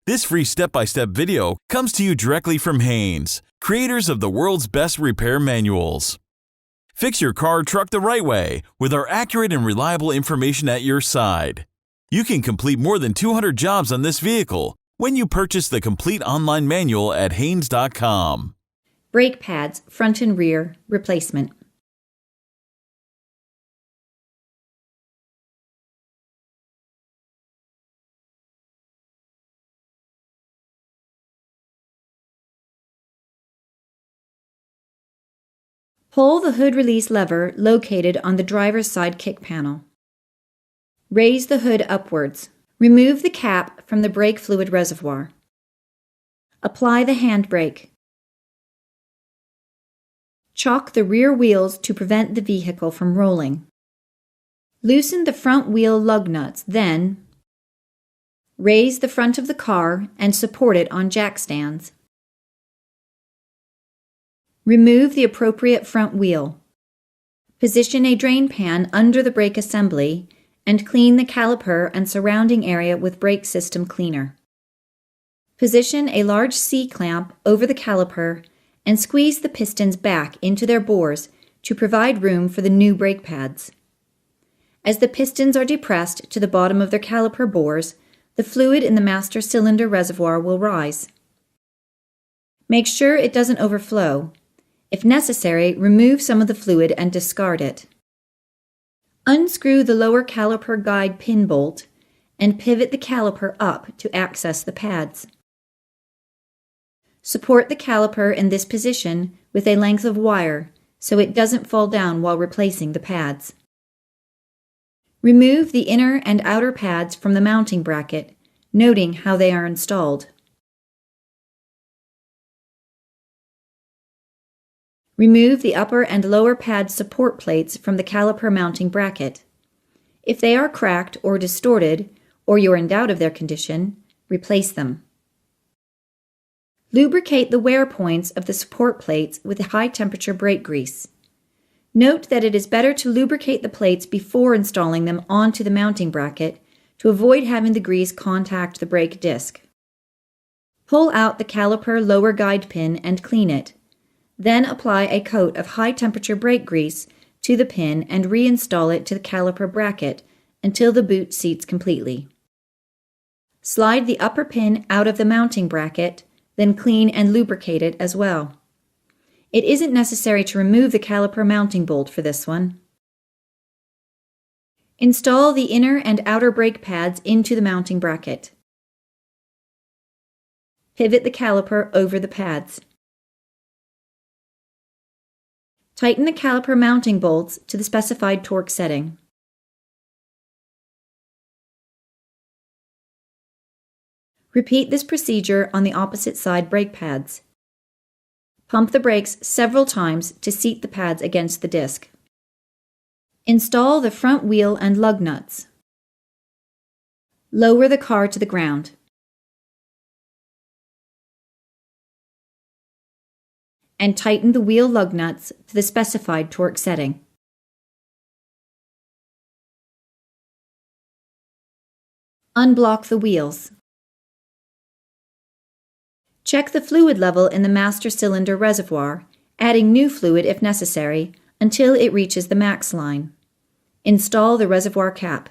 This free step-by-step video comes to you directly from Haynes, creators of the world's best repair manuals. Fix your car or truck the right way with our accurate and reliable information at your side. You can complete more than 200 jobs on this vehicle when you purchase the complete online manual at Haynes.com. Brake pads, front and rear, replacement. Pull the hood release lever located on the driver's side kick panel. Raise the hood upwards. Remove the cap from the brake fluid reservoir. Apply the handbrake. Chock the rear wheels to prevent the vehicle from rolling. Loosen the front wheel lug nuts, then raise the front of the car and support it on jack stands. Remove the appropriate front wheel. Position a drain pan under the brake assembly and clean the caliper and surrounding area with brake system cleaner. Position a large C-clamp over the caliper and squeeze the pistons back into their bores to provide room for the new brake pads. As the pistons are depressed to the bottom of their caliper bores, the fluid in the master cylinder reservoir will rise. Make sure it doesn't overflow. If necessary, remove some of the fluid and discard it. Unscrew the lower caliper guide pin bolt and pivot the caliper up to access the pads. Support the caliper in this position with a length of wire so it doesn't fall down while replacing the pads. Remove the inner and outer pads from the mounting bracket, noting how they are installed. Remove the upper and lower pad support plates from the caliper mounting bracket. If they are cracked or distorted, or you're in doubt of their condition, replace them. Lubricate the wear points of the support plates with high-temperature brake grease. Note that it is better to lubricate the plates before installing them onto the mounting bracket to avoid having the grease contact the brake disc. Pull out the caliper lower guide pin and clean it. Then apply a coat of high-temperature brake grease to the pin and reinstall it to the caliper bracket until the boot seats completely. Slide the upper pin out of the mounting bracket, then clean and lubricate it as well. It isn't necessary to remove the caliper mounting bolt for this one. Install the inner and outer brake pads into the mounting bracket. Pivot the caliper over the pads. Tighten the caliper mounting bolts to the specified torque setting. Repeat this procedure on the opposite side brake pads. Pump the brakes several times to seat the pads against the disc. Install the front wheel and lug nuts. Lower the car to the ground. And tighten the wheel lug nuts to the specified torque setting. Unblock the wheels. Check the fluid level in the master cylinder reservoir, adding new fluid if necessary, until it reaches the max line. Install the reservoir cap.